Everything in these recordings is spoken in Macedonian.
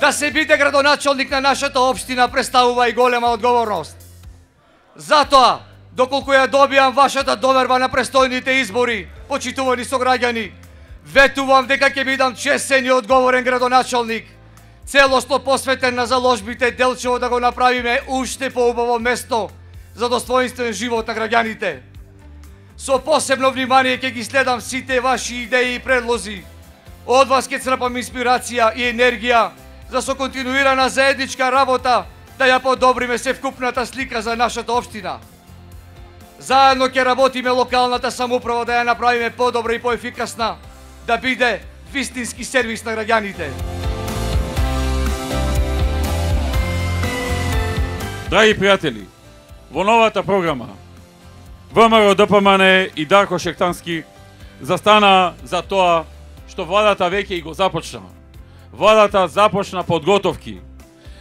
Да се биде градоначалник на нашата општина представува и голема одговорност. Затоа, доколку ја добијам вашата доверба на престојните избори, почитувани сограѓани, ветувам дека ќе бидам честен и одговорен градоначалник, целосно посветен на заложбите Делчево да го направиме уште поубаво место за достоинствен живот на граѓаните. Со посебно внимание ќе ги следам сите ваши идеи и предлози. Од вас ќе црпам инспирација и енергија за со континуирана заедничка работа да ја подобриме севкупната слика за нашата општина. Заедно ќе работиме локалната самоуправа да ја направиме подобра и поефикасна, да биде вистински сервис на граѓаните. Драги пријатели, во новата програма ВМРО ДПМН и Дарко Шектански застана за тоа што владата веќе и го започна. Владата започна подготовки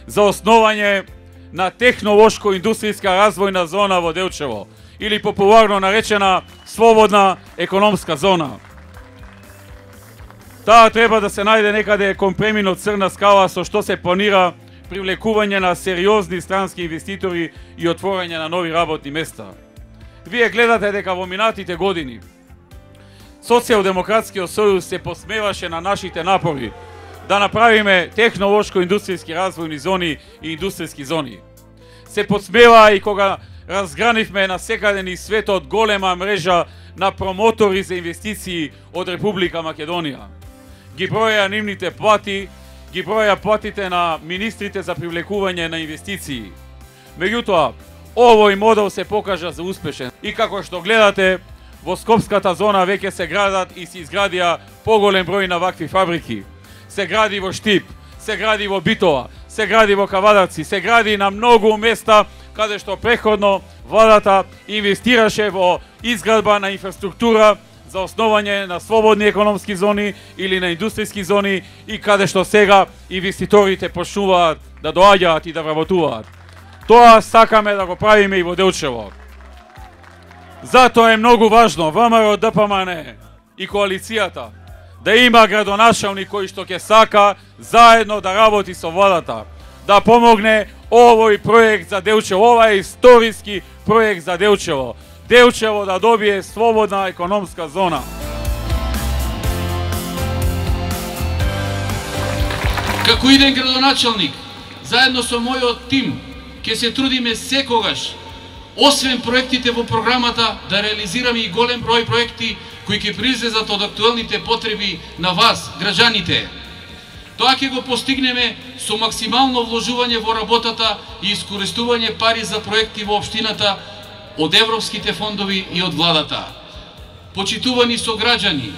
за основање на технолошко-индустријска развојна зона во Делчево, или популарно наречена слободна економска зона. Таа треба да се најде некаде кон преминот Црна скала, со што се планира привлекување на сериозни странски инвеститори и отворање на нови работни места. Вие гледате дека во минатите години Социјалдемократскиот сојуз се посмеваше на нашите напори да направиме технолошко-индустријски развојни зони и индустријски зони. Се подсмева и кога разгранивме на секаде низ светот голема мрежа на промотори за инвестиции од Република Македонија. Ги броја нивните плати, ги броја платите на министрите за привлекување на инвестиции. Меѓутоа, овој модел се покажа за успешен и како што гледате, во Скопската зона веќе се градат и се изградија поголем број на вакви фабрики. Се гради во Штип, се гради во Битола, се гради во Кавадарци, се гради на многу места каде што преходно владата инвестираше во изградба на инфраструктура за основање на слободни економски зони или на индустријски зони и каде што сега инвеститорите почнуваат да доаѓаат и да вработуваат. Тоа сакаме да го правиме и во Делчево. Затоа е многу важно ВМРО ДПМН и коалицијата да има градоначалник кој што ќе сака заедно да работи со владата, да помогне овој проект за Делчево, ова е историски проект за Делчево. Делчево да добие слободна економска зона. Како иден градоначалник, заедно со мојот тим, ќе се трудиме секогаш, освен проектите во програмата, да реализираме и голем број проекти кои ќе произлезат од актуелните потреби на вас, граѓаните. Тоа ќе го постигнеме со максимално вложување во работата и искористување пари за проекти во општината од европските фондови и од владата. Почитувани сограѓани,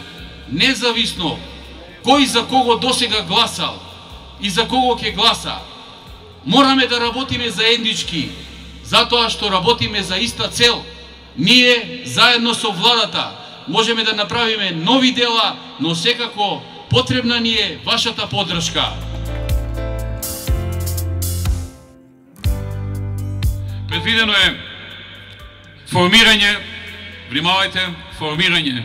независно кој за кого досега гласал и за кого ќе гласа, мораме да работиме заеднички, затоа што работиме за иста цел. Ние, заедно со владата, можеме да направиме нови дела, но секако потребна ни е вашата поддршка. Предвидено е формирање, внимавајте, формирање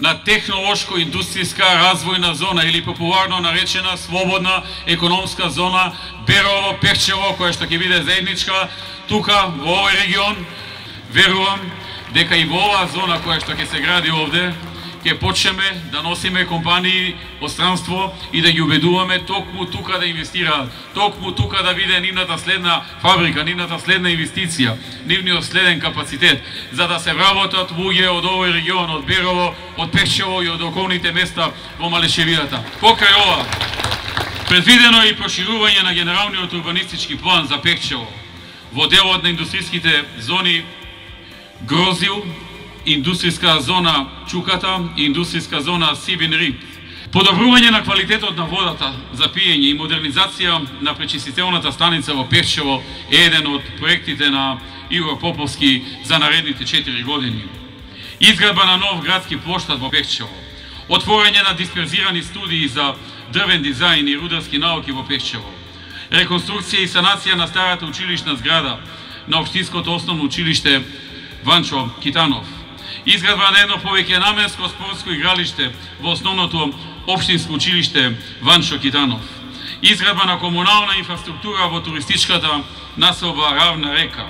на технолошко-индустријска развојна зона или популарно наречена слободна економска зона Берово, Пехчево, која што ќе биде заедничка тука во овој регион. Верувам дека и во оваа зона која што ќе се гради овде, ќе почнеме да носиме компании од странство и да ги убедуваме токму тука да инвестираат, токму тука да биде нивната следна фабрика, нивната следна инвестиција, нивниот следен капацитет, за да се вработат луѓе од овој регион, од Берово, од Пехчево и од околните места во Малешевијата. Покрај ова, предвидено е и проширување на генералниот урбанистички план за Пехчево во делот на индустријските зони Грозил, индустријска зона Чуката и индустријска зона Сибин Риб. Подобрување на квалитетот на водата за пиење и модернизација на пречистителната станица во Пехчево е еден од проектите на Игор Поповски за наредните 4 години. Изградба на нов градски плоштад во Пехчево. Отворање на дисперзирани студии за дрвен дизајн и рударски науки во Пехчево. Реконструкција и санација на старата училишна зграда на Општинското основно училиште Ванчо Китанов. Изградба на едно повеќе наменско спортско игралиште во основното Општинско училиште Ванчо Китанов. изградба на комунална инфраструктура во туристичката населба Равна река,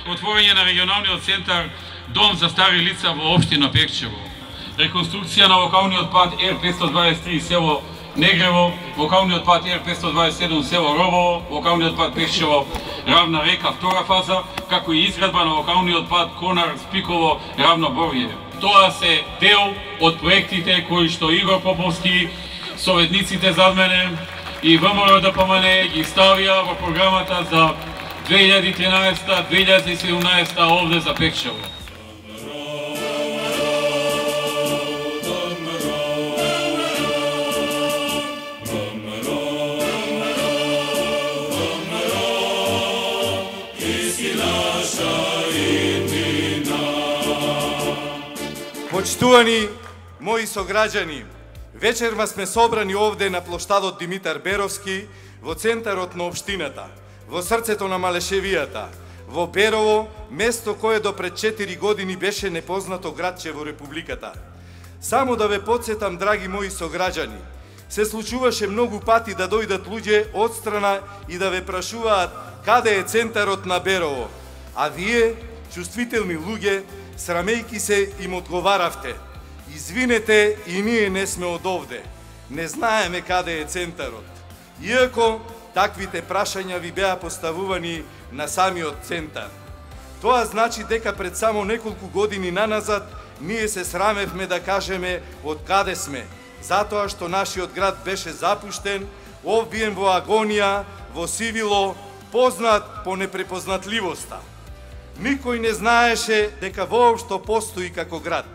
отворање на регионалниот центар Дом за стари лица во општина Пекчево, реконструкција на локалниот пат Р523 село Негрево, локалниот пат Р527 село Робово, локалниот пат Пекчево Равна река втора фаза, како и изградба на локалниот пат Конар Спиково Равно Борје. Тоа се дел од проектите кои што Игор Поповски, советниците зад мене и ВМРО ДПМН ги ставија во програмата за 2013-2017 овде за Пекчево. Почитувани мои сограѓани, вечерма сме собрани овде на плоштадот Димитар Беровски, во центарот на општината, во срцето на Малешевијата, во Берово, место кое до пред 4 години беше непознато градче во Републиката. Само да ве потсетам, драги мои сограѓани, се случуваше многу пати да дојдат луѓе од страна и да ве прашуваат каде е центарот на Берово, а вие, чувствителни луѓе, срамејки се, им одговаравте: извинете, и ние не сме од овде, не знаеме каде е центарот. Иако таквите прашања ви беа поставувани на самиот центар. Тоа значи дека пред само неколку години наназад ние се срамевме да кажеме од каде сме, затоа што нашиот град беше запуштен, обвиен во агонија, во сивило, познат по непрепознатливоста. Никој не знаеше дека воопшто постои како град.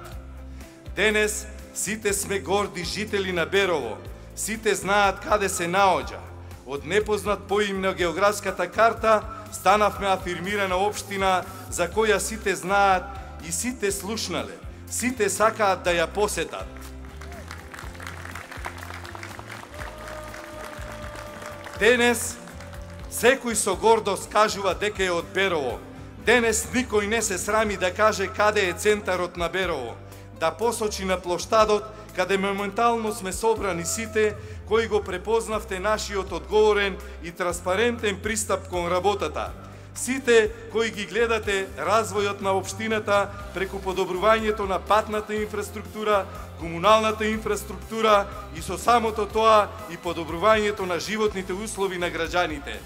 Денес сите сме горди жители на Берово, сите знаат каде се наоѓа. Од непознат поим на географската карта станавме афирмирана општина за која сите знаат и сите слушнале, сите сакаат да ја посетат. Денес секој со гордост кажува дека е од Берово. Денес никој не се срами да каже каде е центарот на Берово, да посочи на плоштадот каде моментално сме собрани сите кои го препознавте нашиот одговорен и транспарентен пристап кон работата. Сите кои ги гледате развојот на општината преку подобрувањето на патната инфраструктура, комуналната инфраструктура и со самото тоа и подобрувањето на животните услови на граѓаните.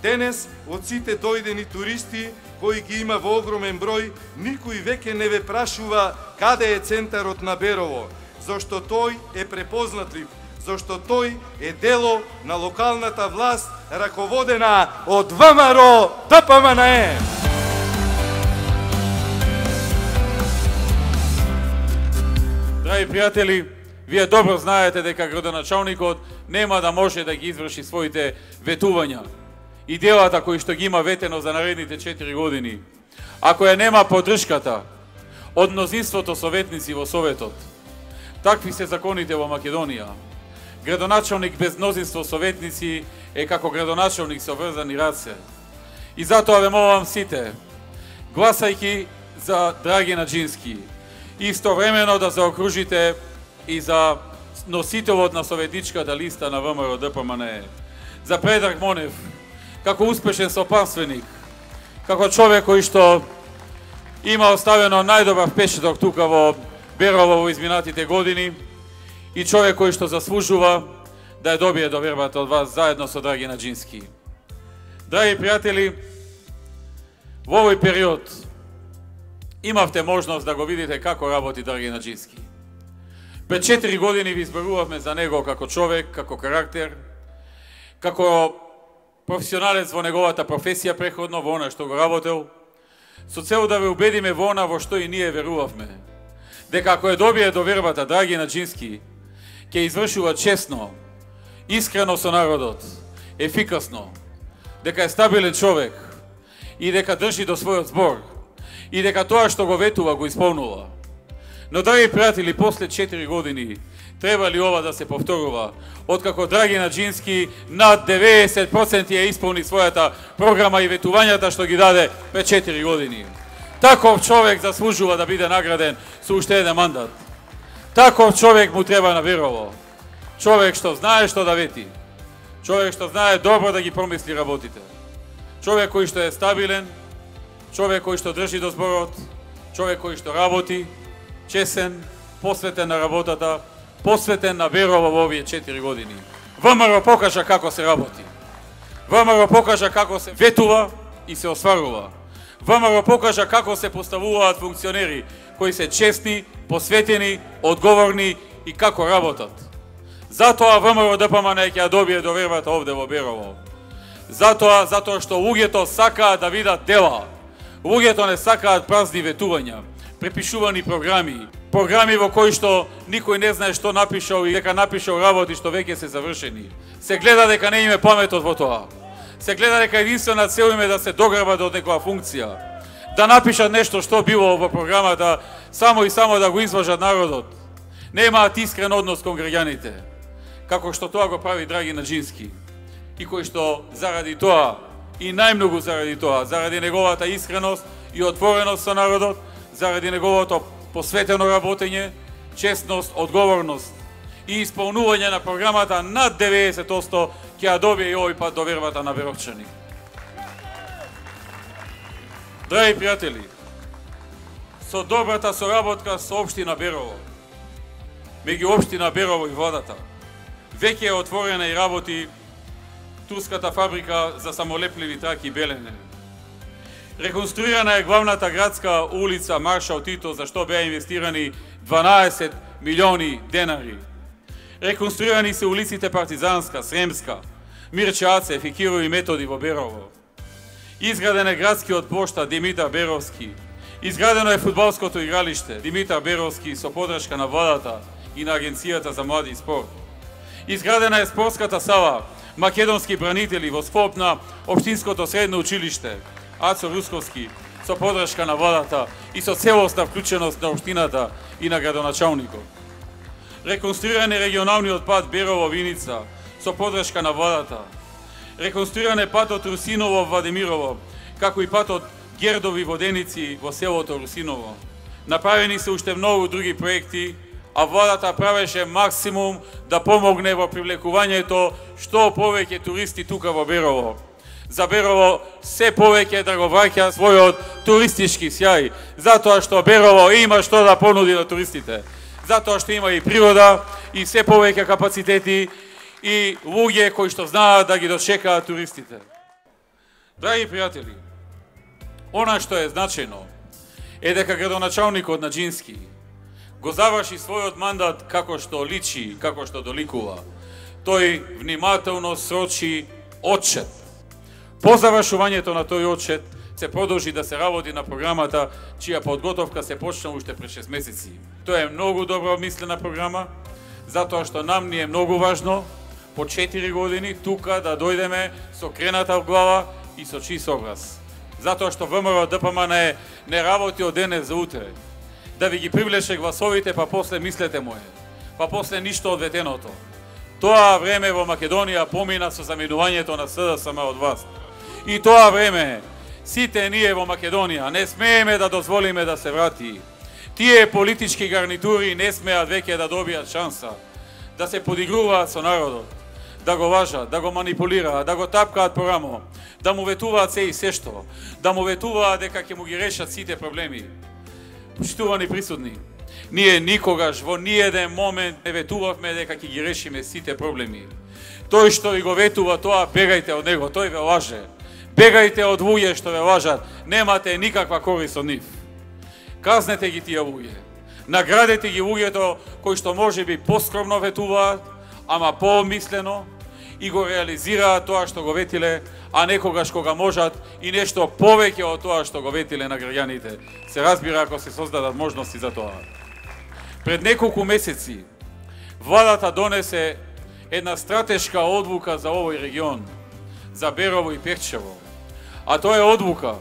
Денес, од сите дојдени туристи, кои ги има во огромен број, никој веќе не ве прашува каде е центарот на Берово, зашто тој е препознатлив, зашто тој е дело на локалната власт, раководена од ВМРО ДПМН. Драги пријатели, вие добро знаете дека градоначалникот нема да може да ги изврши своите ветувања и делата кои што ги има ветено за наредните 4 години, ако ја нема поддршката од мнозинството советници во Советот. Такви се законите во Македонија. Градоначалник без мнозинство советници е како градоначалник со врзани раце. И затоа ве молам сите, гласајки за Драги Наџински, истовремено да заокружите и за носителот на советничката листа на ВМРО ДПМН, за Предраг Монев, како успешен сопарственик, како човек кој што има оставено најдобар впечаток тука во Берово во изминатите години и човек кој што заслужува да ја добие довербата од вас заедно со Драги Наџински. Драги пријатели, во овој период имавте можност да го видите како работи Драги Наџински. Пред 4 години ви изборувавме за него како човек, како карактер, како професионалец во неговата професија преходно, во она што го работел, со цел да ве убедиме во она во што и ние верувавме. Дека ако ја добие довербата Драги Наџински, ќе извршува честно, искрено со народот, ефикасно, дека е стабилен човек и дека држи до својот збор и дека тоа што го ветува го исполнува. Но, драги пријатели, после 4 години треба ли ова да се повторува? Откако Драги Наџински над 90% ја исполни својата програма и ветувањата што ги даде пред 4 години. Таков човек заслужува да биде награден со уште еден мандат. Таков човек му треба на Берово. Човек што знае што да вети. човек што знае добро да ги промисли работите, човек кој што е стабилен, човек кој што држи до зборот, човек кој што работи, чесен, посветен на работата, посветен на верова во овие 4 години. ВМРО покажа како се работи. ВМРО покажа како се ветува и се остварува. ВМРО покажа како се поставуваат функционери кои се честни, посветени, одговорни и како работат. Затоа ВМРО ДПМН ќе ја добие довербата овде во Берово. Затоа што луѓето сакаат да видат дела. Луѓето не сакаат празни ветувања, препишувани програми во кои што никој не знае што напишал и дека напишал работи што веќе се завршени. Се гледа дека не име паметот во тоа. Се гледа дека единствена цел им е да се дограбат од некоја функција. Да напишат нешто што било во програмата, само и само да го излажат народот. Немаат искрен однос кон граѓаните, како што тоа го прави Драги Наџински. И кој што заради тоа, и најмногу заради тоа, заради неговата искреност и отвореност со народот, заради неговото посветено работење, честност, одговорност и исполнување на програмата над 90% ќе ја добие и овој пат довербата на беровчани. Драги пријатели, со добрата соработка со општина Берово, меѓу општина Берово и владата, веќе е отворена и работи турската фабрика за самолепливи траки Белене. Реконструирана е главната градска улица Маршал Тито, за што беа инвестирани 12 милиони денари. Реконструирани се улиците Партизанска, Сремска, Мирче Ацев и Кирови Методи во Берово. Изграден е градскиот пошта Димитар Беровски. Изградено е фудбалското игралиште Димитар Беровски со поддршка на владата и на Агенцијата за млади и спорт. Изградена е спортската сала Македонски бранители во склоп на Општинското средно училиште Ацо Русковски со поддршка на владата и со целосна вклученост на општината и на градоначалникот. Реконструиран е регионалниот пат Берово-Виница со поддршка на владата. Реконструиран е патот Русиново-Владимирово, како и патот Гердови-Воденици во селото Русиново. Направени се уште многу други проекти, а владата правеше максимум да помогне во привлекувањето што повеќе туристи тука во Берово. За Берово се повеќе да го враќа својот туристички сјај, затоа што Берово има што да понуди на туристите, затоа што има и природа и се повеќе капацитети и луѓе кои што знаат да ги дочекаат туристите. Драги пријатели, она што е значено е дека градоначалникот Наџински го заврши својот мандат како што личи, како што доликува. Тој внимателно срочи отчет. По завршувањето на тој отчет се продолжи да се работи на програмата, чија подготовка се почна уште пред 6 месеци. Тоа е многу добро обмислена програма, затоа што нам ни е многу важно по 4 години тука да дојдеме со крената глава и со чист образ. Затоа што ВМРО ДПМН не работи од денес за утре. Да ви ги привлече гласовите, па после мислете моје, па после ништо од ветеното. Тоа време во Македонија помина со заменувањето на СДСМ од власт. И тоа време сите ние во Македонија не смееме да дозволиме да се врати. Тие политички гарнитури не смеат веќе да добијат шанса да се подигруваат со народот, да го лажат, да го манипулираат, да го тапкаат по рамо, да му ветуваат се и се што, да му ветуваат дека ќе му ги решат сите проблеми. Почитувани присутни, ние никогаш во ниеден момент не ветувавме дека ќе ги решиме сите проблеми. Тој што ви го ветува тоа, бегајте од него, тој ве лаже. Бегајте од луѓе што ве лажат, немате никаква корист од нив. Казнете ги тие луѓе. Наградете ги луѓето кои што можеби поскромно ветуваат, ама поомислено и го реализираат тоа што го ветиле, а некогаш кога можат и нешто повеќе од тоа што го ветиле на граѓаните. Се разбира ако се создадат можности за тоа. Пред неколку месеци владата донесе една стратешка одлука за овој регион, за Берово и Пехчево. А тоа е одлука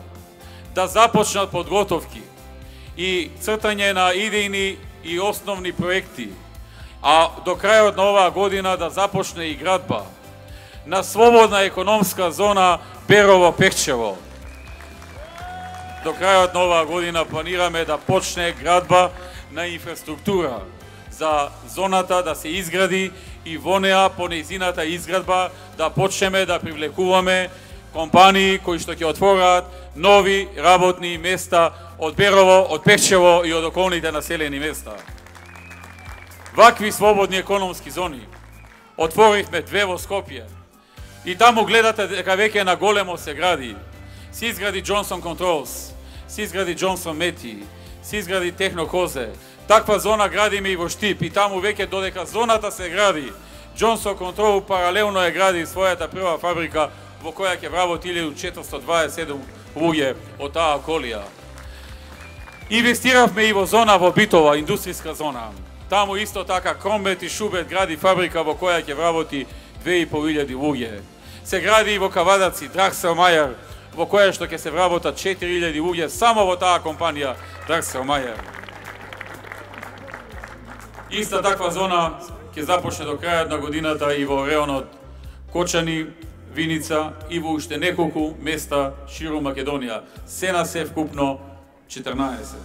да започнат подготовки и цртање на идејни и основни проекти, а до крајот на оваа година да започне и градба на слободна економска зона Берово-Пехчево. До крајот на оваа година планираме да почне градба на инфраструктура за зоната да се изгради и во неа по нејзината изградба да почнеме да привлекуваме компании кои што ќе отворат нови работни места од Берово, од Пешчево и од околните населени места. Вакви слободни економски зони отворивме 2 во Скопје и таму гледате дека веќе на големо се гради. Се изгради Johnson Controls, се изгради Johnson Meti, се изгради Техно Козе. Таква зона градиме и во Штип и таму веќе додека зоната се гради, Johnson Control паралелно е гради својата прва фабрика во која ќе вработи 1427 луѓе од таа околија. Инвестиравме и во зона во Битова, индустријска зона. Таму исто така Кромбет и Шубет гради фабрика во која ќе вработи 2500 луѓе. Се гради и во Кавадаци Драксел-Мајер, во која што ќе се вработат 4000 луѓе само во таа компанија Драксел-Мајер. Иста таква зона ќе започне до крајот на годината и во реонот Кочани, Виница и во уште неколку места ширум Македонија. Се на се вкупно 14.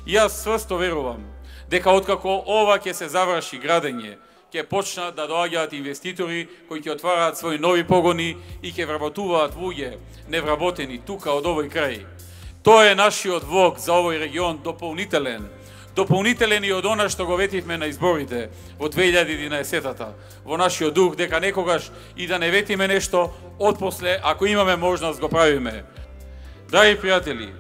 И јас сврсто верувам дека откако ова ќе се заврши градење, ќе почнат да доаѓаат инвеститори кои ќе отвараат своји нови погони и ќе вработуваат луѓе невработени тука од овој крај. Тоа е нашиот влог за овој регион дополнителен и од она што го ветивме на изборите во 2011-та, во нашиот дух дека некогаш и да не ветиме нешто, отпосле, ако имаме можност, го правиме. Драги пријатели,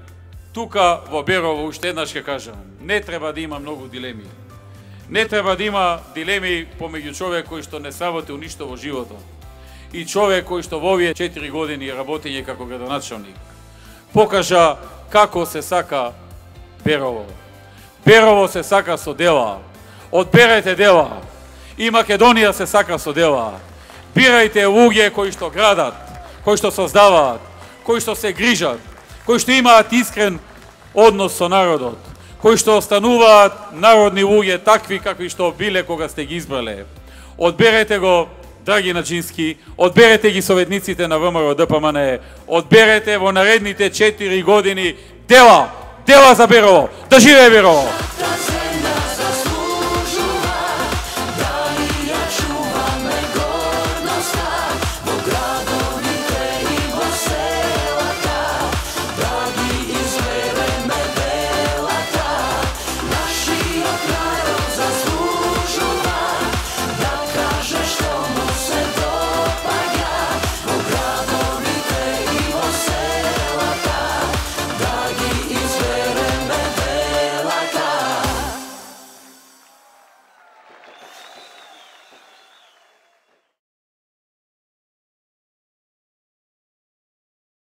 тука во Берово уште еднаш ќе кажам, не треба да има многу дилеми. Не треба да има дилеми помеѓу човек кој што не сработил ништо во животот и човек кој што во овие 4 години работење како градоначалник покажа како се сака Берово. Берово се сака со дела. Одберете дела. И Македонија се сака со дела. Бирајте луѓе кои што градат, кои што создаваат, кои што се грижат, кои што имаат искрен однос со народот, кои што остануваат народни луѓе такви какви што биле кога сте ги избрале. Одберете го Драги Начински, одберете ги советниците на ВМРО ДПМН, одберете во наредните 4 години дела, дела за Берово. Да живее Берово!